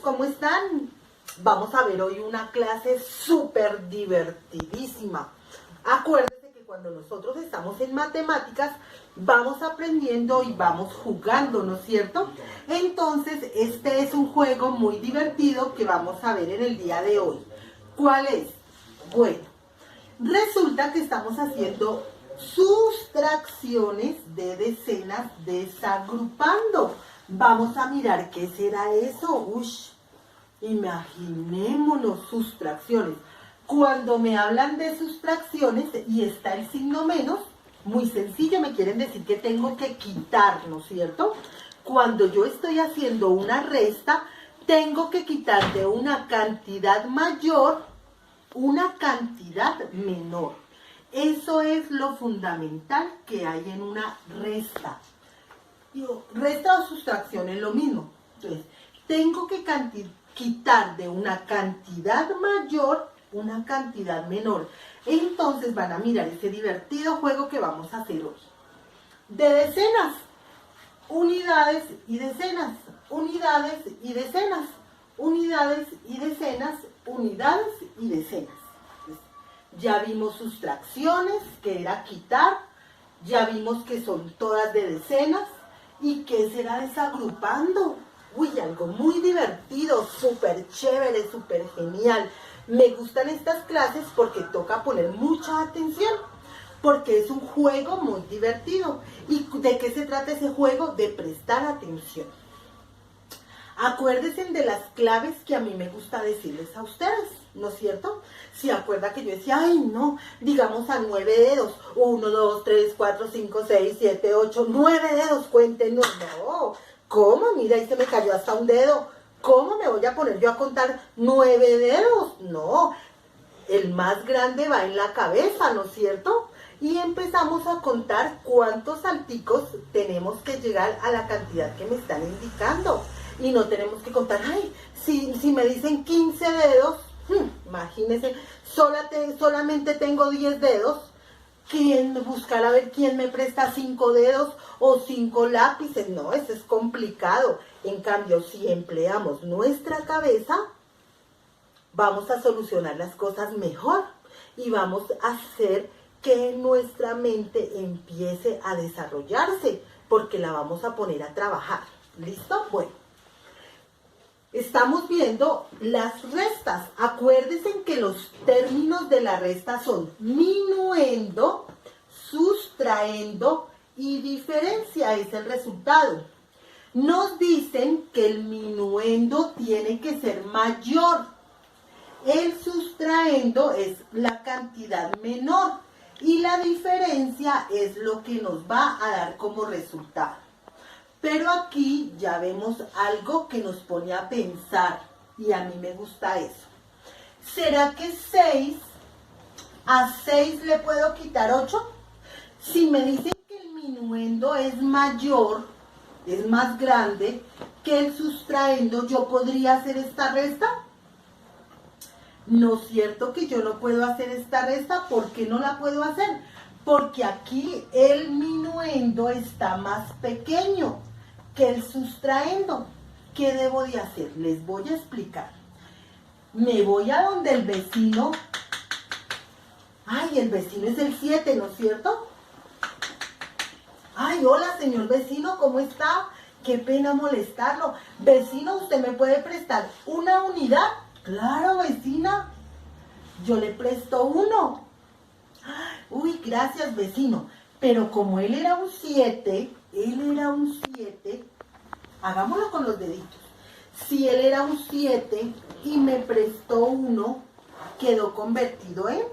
¿cómo están? Vamos a ver hoy una clase súper divertidísima. Acuérdense que cuando nosotros estamos en matemáticas, vamos aprendiendo y vamos jugando, ¿no es cierto? Entonces, este es un juego muy divertido que vamos a ver en el día de hoy. ¿Cuál es? Bueno, resulta que estamos haciendo sustracciones de decenas desagrupando. Vamos a mirar qué será eso. Ush, imaginémonos sustracciones. Cuando me hablan de sustracciones y está el signo menos, muy sencillo, me quieren decir que tengo que quitar, ¿no es cierto? Cuando yo estoy haciendo una resta, tengo que quitar de una cantidad mayor una cantidad menor. Eso es lo fundamental que hay en una resta. Resta o sustracción es lo mismo. Entonces, tengo que quitar de una cantidad mayor una cantidad menor. Entonces van a mirar ese divertido juego que vamos a hacer hoy. De decenas, unidades y decenas, unidades y decenas, unidades y decenas, unidades y decenas. Ya vimos sustracciones, que era quitar, ya vimos que son todas de decenas. ¿Y qué será desagrupando? Uy, algo muy divertido, súper chévere, súper genial. Me gustan estas clases porque toca poner mucha atención, porque es un juego muy divertido. ¿Y de qué se trata ese juego? De prestar atención. Acuérdense de las claves que a mí me gusta decirles a ustedes, ¿no es cierto? Si acuerda que yo decía, ay no, digamos a 9 dedos, 1, 2, 3, 4, 5, 6, 7, 8, 9 dedos, cuéntenos, no, ¿cómo? Mira, ahí se me cayó hasta un dedo, ¿cómo me voy a poner yo a contar 9 dedos? No, el más grande va en la cabeza, ¿no es cierto? Y empezamos a contar cuántos salticos tenemos que llegar a la cantidad que me están indicando. Y no tenemos que contar, ay, si me dicen 15 dedos, imagínense, solamente tengo 10 dedos. Buscar a ver quién me presta 5 dedos o 5 lápices? No, eso es complicado. En cambio, si empleamos nuestra cabeza, vamos a solucionar las cosas mejor y vamos a hacer que nuestra mente empiece a desarrollarse, porque la vamos a poner a trabajar. ¿Listo? Bueno. Estamos viendo las restas. Acuérdense que los términos de la resta son minuendo, sustraendo y diferencia es el resultado. Nos dicen que el minuendo tiene que ser mayor. El sustraendo es la cantidad menor y la diferencia es lo que nos va a dar como resultado. Pero aquí ya vemos algo que nos pone a pensar y a mí me gusta eso. ¿Será que a 6 le puedo quitar 8? Si me dicen que el minuendo es mayor, es más grande que el sustraendo, ¿yo podría hacer esta resta? ¿No es cierto que yo no puedo hacer esta resta? ¿Por qué no la puedo hacer? Porque aquí el minuendo está más pequeño que el sustraendo. ¿Qué debo de hacer? Les voy a explicar. Me voy a donde el vecino. Ay, el vecino es el 7, ¿no es cierto? Ay, hola, señor vecino, ¿cómo está? Qué pena molestarlo. Vecino, ¿usted me puede prestar una unidad? Claro, vecina. Yo le presto 1. Uy, gracias, vecino. Pero como él era un 7, hagámoslo con los deditos. Si él era un 7 y me prestó 1, quedó convertido en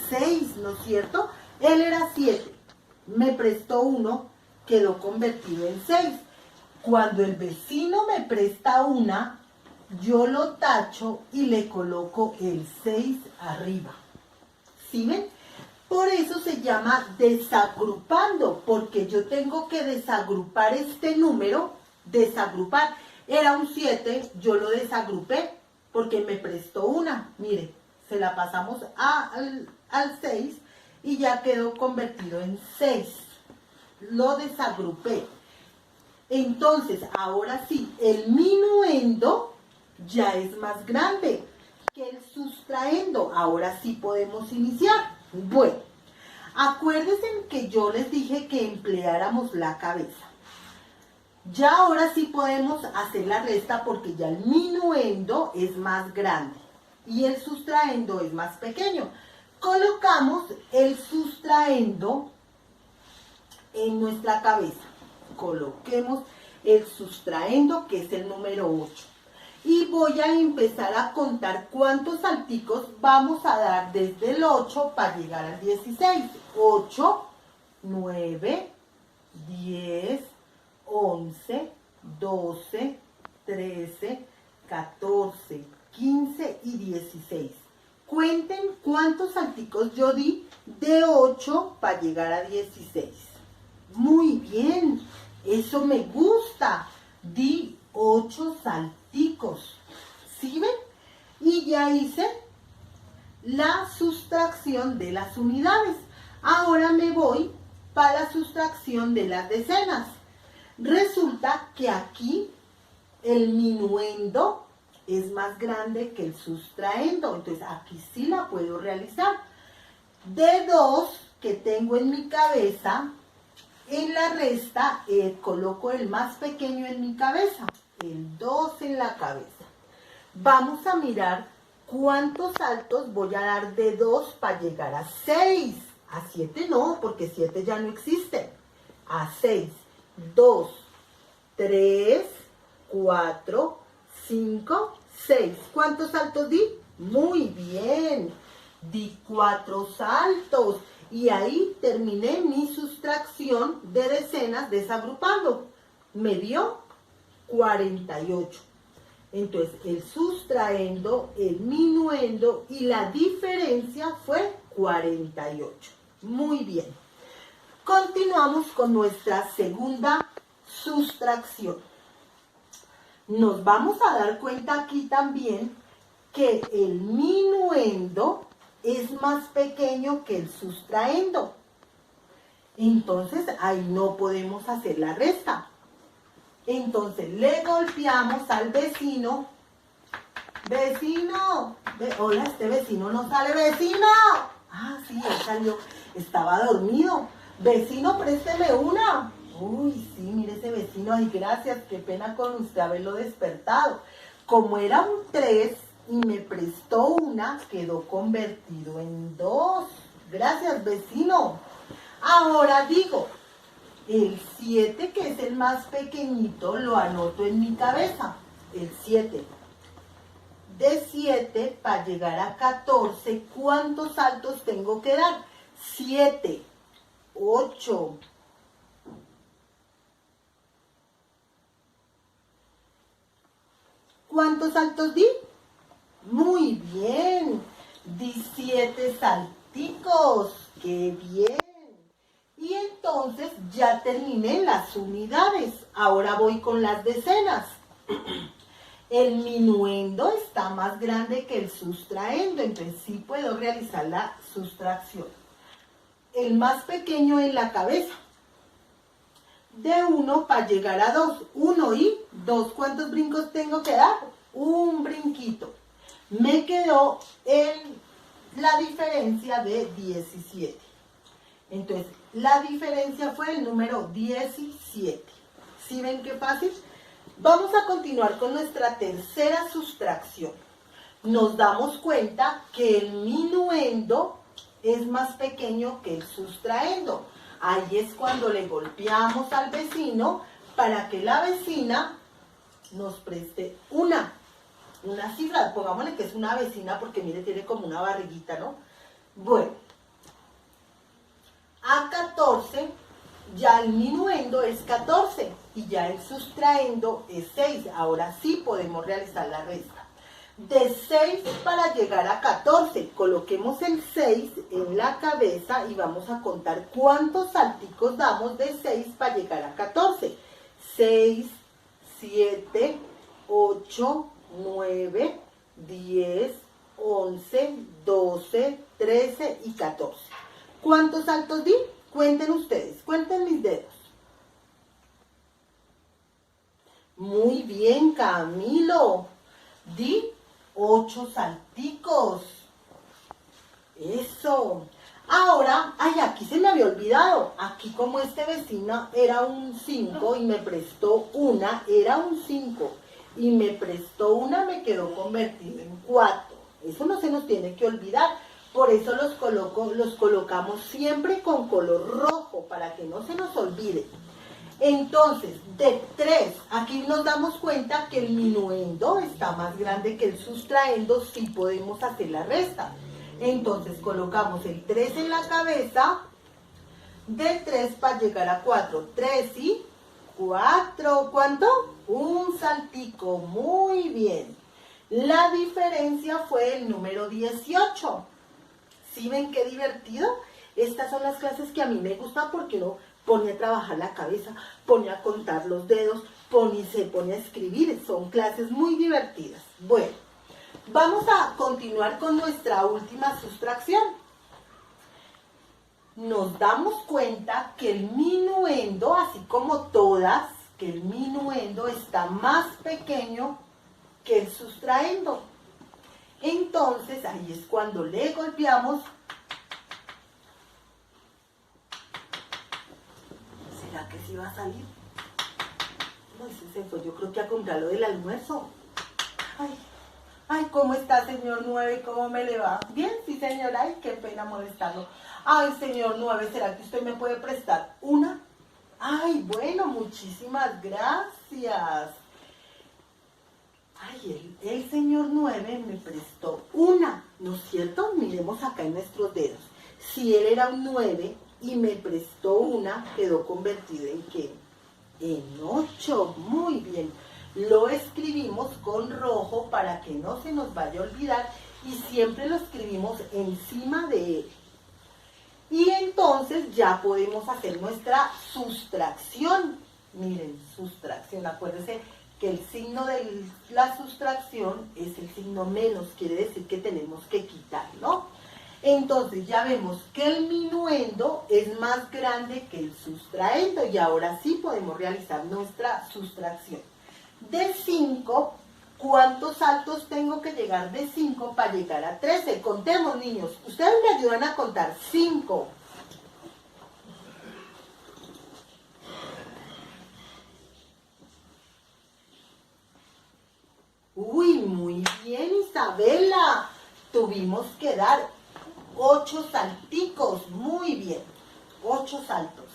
6, ¿no es cierto? Él era 7, me prestó 1, quedó convertido en 6. Cuando el vecino me presta 1, yo lo tacho y le coloco el 6 arriba. ¿Sí ven? Por eso se llama desagrupando, porque yo tengo que desagrupar este número, desagrupar. Era un 7, yo lo desagrupé porque me prestó 1. Mire, se la pasamos al 6 y ya quedó convertido en 6. Lo desagrupé. Entonces, ahora sí, el minuendo ya es más grande que el sustraendo. Ahora sí podemos iniciar. Bueno, acuérdense que yo les dije que empleáramos la cabeza. Ya ahora sí podemos hacer la resta porque ya el minuendo es más grande y el sustraendo es más pequeño. Colocamos el sustraendo en nuestra cabeza. Coloquemos el sustraendo, que es el número 8. Y voy a empezar a contar cuántos salticos vamos a dar desde el 8 para llegar al 16. 8, 9, 10, 11, 12, 13, 14, 15 y 16. Cuenten cuántos salticos yo di de 8 para llegar a 16. Muy bien, eso me gusta. Di 8 salticos. ¿Sí ven? Y ya hice la sustracción de las unidades. Ahora me voy para la sustracción de las decenas. Resulta que aquí el minuendo es más grande que el sustraendo. Entonces aquí sí la puedo realizar. De 2 que tengo en mi cabeza, en la resta coloco el más pequeño en mi cabeza. El 2 en la cabeza. Vamos a mirar cuántos saltos voy a dar de 2 para llegar a 6. A 7 no, porque 7 ya no existe. A 6. 2, 3, 4, 5, 6. ¿Cuántos saltos di? Muy bien. Di 4 saltos. Y ahí terminé mi sustracción de decenas desagrupando. Me dio 48. Entonces, el sustraendo, el minuendo y la diferencia fue 48. Muy bien. Continuamos con nuestra segunda sustracción. Nos vamos a dar cuenta aquí también que el minuendo es más pequeño que el sustraendo. Entonces, ahí no podemos hacer la resta. Entonces, le golpeamos al vecino. ¡Vecino! Hola, este vecino no sale. ¡Vecino! Ah, sí, él salió. Estaba dormido. Vecino, présteme una. Uy, sí, mire ese vecino. Ay, gracias. Qué pena con usted haberlo despertado. Como era un 3 y me prestó una, quedó convertido en 2. Gracias, vecino. Ahora digo, el 7, que es el más pequeñito, lo anoto en mi cabeza. El 7. De 7 para llegar a 14, ¿cuántos saltos tengo que dar? 7, 8. ¿Cuántos saltos di? Muy bien. Di 7 salticos. ¡Qué bien! Y entonces ya terminé las unidades. Ahora voy con las decenas. El minuendo está más grande que el sustraendo, entonces sí puedo realizar la sustracción. El más pequeño en la cabeza. De 1 para llegar a 2. 1 y 2. ¿Cuántos brincos tengo que dar? Un brinquito. Me quedó la diferencia de 17. Entonces, la diferencia fue el número 17. ¿Sí ven qué fácil? Vamos a continuar con nuestra tercera sustracción. Nos damos cuenta que el minuendo es más pequeño que el sustraendo. Ahí es cuando le golpeamos al vecino para que la vecina nos preste una cifra. Pongámosle que es una vecina porque mire, tiene como una barriguita, ¿no? Bueno, a 14, ya el minuendo es 14 y ya el sustraendo es 6. Ahora sí podemos realizar la resta. De 6 para llegar a 14, coloquemos el 6 en la cabeza y vamos a contar cuántos salticos damos de 6 para llegar a 14. 6, 7, 8, 9, 10, 11, 12, 13 y 14. ¿Cuántos saltos di? Cuenten ustedes, cuenten mis dedos. Muy bien, Camilo. Di 8 salticos. Eso. Ahora, ay, aquí se me había olvidado. Aquí como este vecino era un 5 y me prestó una, era un 5 y me prestó una, me quedó convertido en 4. Eso no se nos tiene que olvidar. Por eso los colocamos siempre con color rojo, para que no se nos olvide. Entonces, de 3, aquí nos damos cuenta que el minuendo está más grande que el sustraendo, si podemos hacer la resta. Entonces, colocamos el 3 en la cabeza, de 3 para llegar a 4. 3 y 4, ¿cuánto? Un saltico, muy bien. La diferencia fue el número 18. ¿Sí ven qué divertido? Estas son las clases que a mí me gustan porque uno pone a trabajar la cabeza, pone a contar los dedos, se pone a escribir. Son clases muy divertidas. Bueno, vamos a continuar con nuestra última sustracción. Nos damos cuenta que el minuendo, así como todas, que el minuendo está más pequeño que el sustraendo. Entonces, ahí es cuando le golpeamos. ¿Será que sí va a salir? No, ese se fue, yo creo que a comprar lo del almuerzo. Ay, ¿cómo está, señor 9? ¿Cómo me le va? Bien, sí, señora. Ay, qué pena molestarlo. Ay, señor 9, ¿será que usted me puede prestar una? Ay, bueno, muchísimas gracias. Ay, el señor 9 me prestó una, ¿no es cierto? Miremos acá en nuestros dedos. Si él era un 9 y me prestó una, quedó convertido ¿en qué? En 8, muy bien. Lo escribimos con rojo para que no se nos vaya a olvidar y siempre lo escribimos encima de él. Y entonces ya podemos hacer nuestra sustracción. Miren, sustracción, acuérdense que el signo de la sustracción es el signo menos, quiere decir que tenemos que quitarlo. Entonces ya vemos que el minuendo es más grande que el sustraendo y ahora sí podemos realizar nuestra sustracción. De 5, ¿cuántos saltos tengo que llegar de 5 para llegar a 13? Contemos, niños. Ustedes me ayudan a contar. 5. Uy, muy bien, Isabela. Tuvimos que dar 8 salticos. Muy bien. 8 saltos.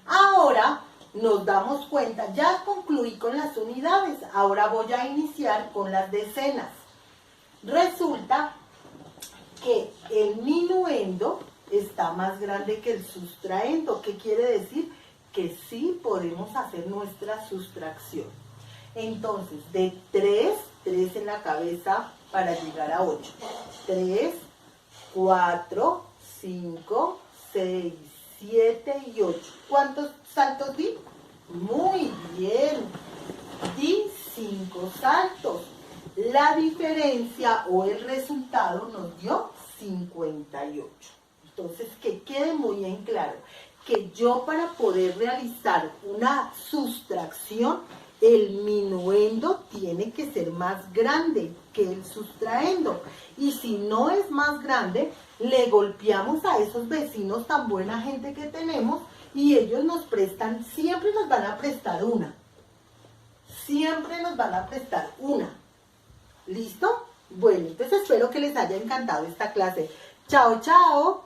Ahora nos damos cuenta, ya concluí con las unidades, ahora voy a iniciar con las decenas. Resulta que el minuendo está más grande que el sustraendo. ¿Qué quiere decir? Que sí podemos hacer nuestra sustracción. Entonces, de 3 en la cabeza para llegar a 8. 3, 4, 5, 6, 7 y 8. ¿Cuántos saltos di? Muy bien. Di 5 saltos. La diferencia o el resultado nos dio 58. Entonces, que quede muy en claro que yo para poder realizar una sustracción, el minuendo tiene que ser más grande que el sustraendo. Y si no es más grande, le golpeamos a esos vecinos tan buena gente que tenemos y ellos nos prestan, siempre nos van a prestar una. Siempre nos van a prestar una. ¿Listo? Bueno, entonces espero que les haya encantado esta clase. Chao, chao.